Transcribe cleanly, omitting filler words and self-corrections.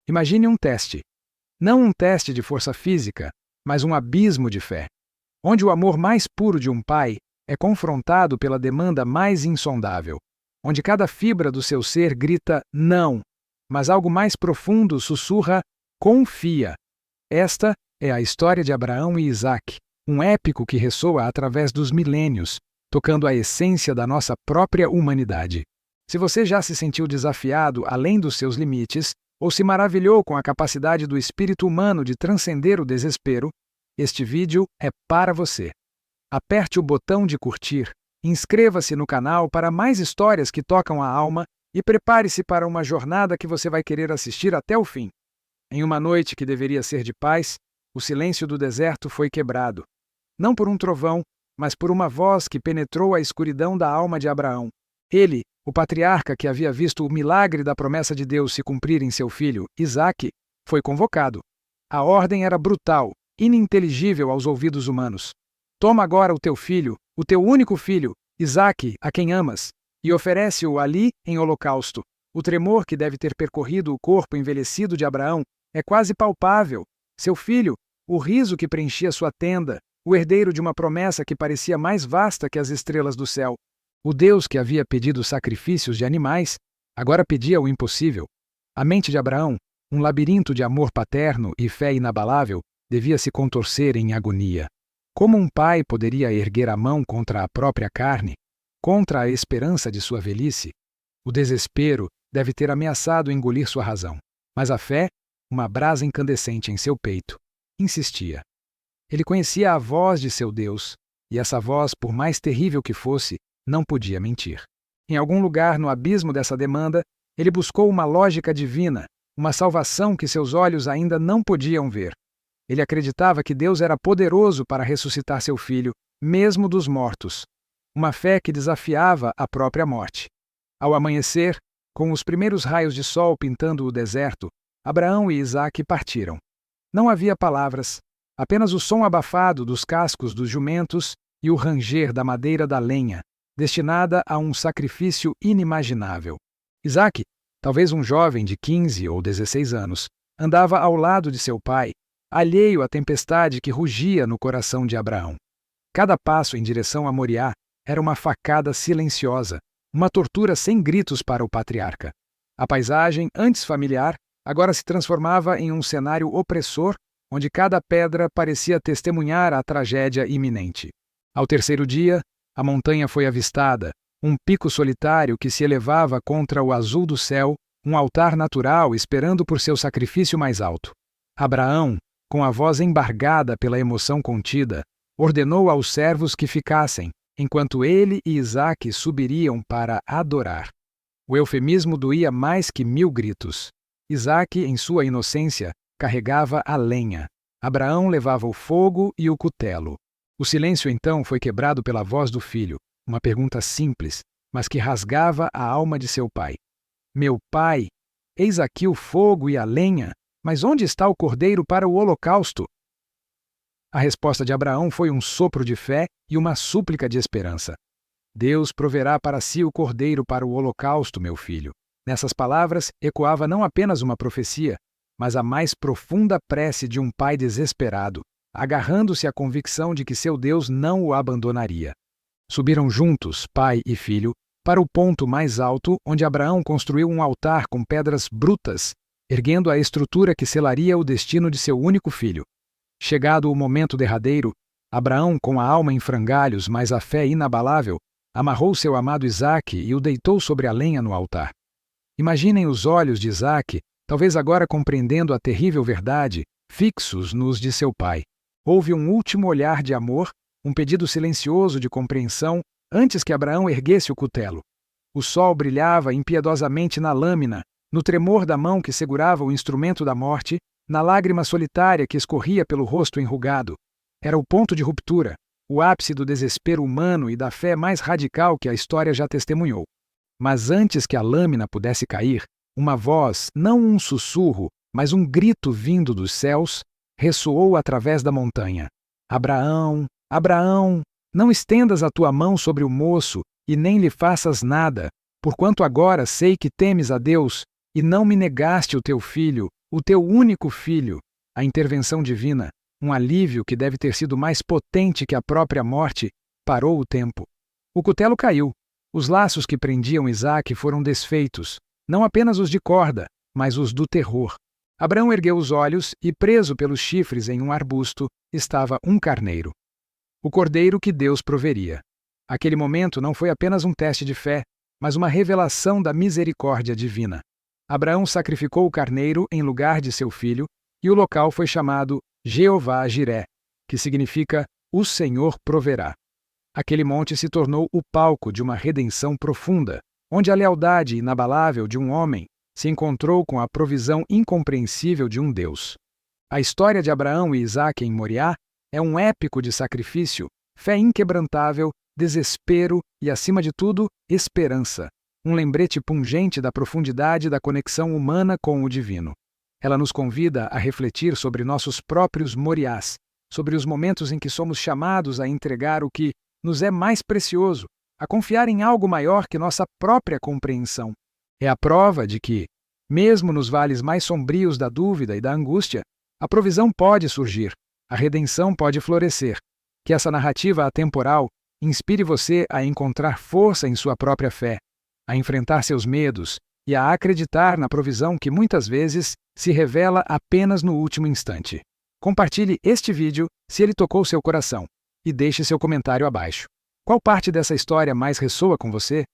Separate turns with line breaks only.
Imagine um teste. Não um teste de força física, mas um abismo de fé, onde o amor mais puro de um pai é confrontado pela demanda mais insondável, onde cada fibra do seu ser grita não, mas algo mais profundo sussurra confia. Esta é a história de Abraão e Isaque, um épico que ressoa através dos milênios, tocando a essência da nossa própria humanidade. Se você já se sentiu desafiado além dos seus limites, ou se maravilhou com a capacidade do espírito humano de transcender o desespero, este vídeo é para você. Aperte o botão de curtir, inscreva-se no canal para mais histórias que tocam a alma e prepare-se para uma jornada que você vai querer assistir até o fim. Em uma noite que deveria ser de paz, o silêncio do deserto foi quebrado. Não por um trovão, mas por uma voz que penetrou a escuridão da alma de Abraão. Ele, o patriarca que havia visto o milagre da promessa de Deus se cumprir em seu filho, Isaque, foi convocado. A ordem era brutal, ininteligível aos ouvidos humanos. Toma agora o teu filho, o teu único filho, Isaque, a quem amas, e oferece-o ali em holocausto. O tremor que deve ter percorrido o corpo envelhecido de Abraão é quase palpável. Seu filho, o riso que preenchia sua tenda, o herdeiro de uma promessa que parecia mais vasta que as estrelas do céu. O Deus que havia pedido sacrifícios de animais, agora pedia o impossível. A mente de Abraão, um labirinto de amor paterno e fé inabalável, devia se contorcer em agonia. Como um pai poderia erguer a mão contra a própria carne, contra a esperança de sua velhice? O desespero deve ter ameaçado engolir sua razão, mas a fé, uma brasa incandescente em seu peito, insistia. Ele conhecia a voz de seu Deus, e essa voz, por mais terrível que fosse, não podia mentir. Em algum lugar no abismo dessa demanda, ele buscou uma lógica divina, uma salvação que seus olhos ainda não podiam ver. Ele acreditava que Deus era poderoso para ressuscitar seu filho, mesmo dos mortos. Uma fé que desafiava a própria morte. Ao amanhecer, com os primeiros raios de sol pintando o deserto, Abraão e Isaque partiram. Não havia palavras, apenas o som abafado dos cascos dos jumentos e o ranger da madeira da lenha, destinada a um sacrifício inimaginável. Isaque, talvez um jovem de 15 ou 16 anos, andava ao lado de seu pai, alheio à tempestade que rugia no coração de Abraão. Cada passo em direção a Moriá era uma facada silenciosa, uma tortura sem gritos para o patriarca. A paisagem, antes familiar, agora se transformava em um cenário opressor, onde cada pedra parecia testemunhar a tragédia iminente. Ao terceiro dia, a montanha foi avistada, um pico solitário que se elevava contra o azul do céu, um altar natural esperando por seu sacrifício mais alto. Abraão, com a voz embargada pela emoção contida, ordenou aos servos que ficassem, enquanto ele e Isaque subiriam para adorar. O eufemismo doía mais que 1000 gritos. Isaque, em sua inocência, carregava a lenha. Abraão levava o fogo e o cutelo. O silêncio então foi quebrado pela voz do filho, uma pergunta simples, mas que rasgava a alma de seu pai. Meu pai, eis aqui o fogo e a lenha, mas onde está o cordeiro para o holocausto? A resposta de Abraão foi um sopro de fé e uma súplica de esperança. Deus proverá para si o cordeiro para o holocausto, meu filho. Nessas palavras ecoava não apenas uma profecia, mas a mais profunda prece de um pai desesperado, agarrando-se à convicção de que seu Deus não o abandonaria. Subiram juntos, pai e filho, para o ponto mais alto, onde Abraão construiu um altar com pedras brutas, erguendo a estrutura que selaria o destino de seu único filho. Chegado o momento derradeiro, Abraão, com a alma em frangalhos, mas a fé inabalável, amarrou seu amado Isaque e o deitou sobre a lenha no altar. Imaginem os olhos de Isaque, talvez agora compreendendo a terrível verdade, fixos nos de seu pai. Houve um último olhar de amor, um pedido silencioso de compreensão, antes que Abraão erguesse o cutelo. O sol brilhava impiedosamente na lâmina, no tremor da mão que segurava o instrumento da morte, na lágrima solitária que escorria pelo rosto enrugado. Era o ponto de ruptura, o ápice do desespero humano e da fé mais radical que a história já testemunhou. Mas antes que a lâmina pudesse cair, uma voz, não um sussurro, mas um grito vindo dos céus, ressoou através da montanha. Abraão, Abraão, não estendas a tua mão sobre o moço e nem lhe faças nada, porquanto agora sei que temes a Deus e não me negaste o teu filho, O teu único filho, a intervenção divina, um alívio que deve ter sido mais potente que a própria morte, parou o tempo. O cutelo caiu. Os laços que prendiam Isaque foram desfeitos, não apenas os de corda, mas os do terror. Abraão ergueu os olhos e, preso pelos chifres em um arbusto, estava um carneiro. O cordeiro que Deus proveria. Aquele momento não foi apenas um teste de fé, mas uma revelação da misericórdia divina. Abraão sacrificou o carneiro em lugar de seu filho, e o local foi chamado Jeová-Jiré, que significa o Senhor proverá. Aquele monte se tornou o palco de uma redenção profunda, onde a lealdade inabalável de um homem se encontrou com a provisão incompreensível de um Deus. A história de Abraão e Isaque em Moriá é um épico de sacrifício, fé inquebrantável, desespero e, acima de tudo, esperança, um lembrete pungente da profundidade da conexão humana com o divino. Ela nos convida a refletir sobre nossos próprios Moriás, sobre os momentos em que somos chamados a entregar o que nos é mais precioso, a confiar em algo maior que nossa própria compreensão. É a prova de que, mesmo nos vales mais sombrios da dúvida e da angústia, a provisão pode surgir, a redenção pode florescer. Que essa narrativa atemporal inspire você a encontrar força em sua própria fé, a enfrentar seus medos e a acreditar na provisão que muitas vezes se revela apenas no último instante. Compartilhe este vídeo se ele tocou seu coração e deixe seu comentário abaixo. Qual parte dessa história mais ressoa com você?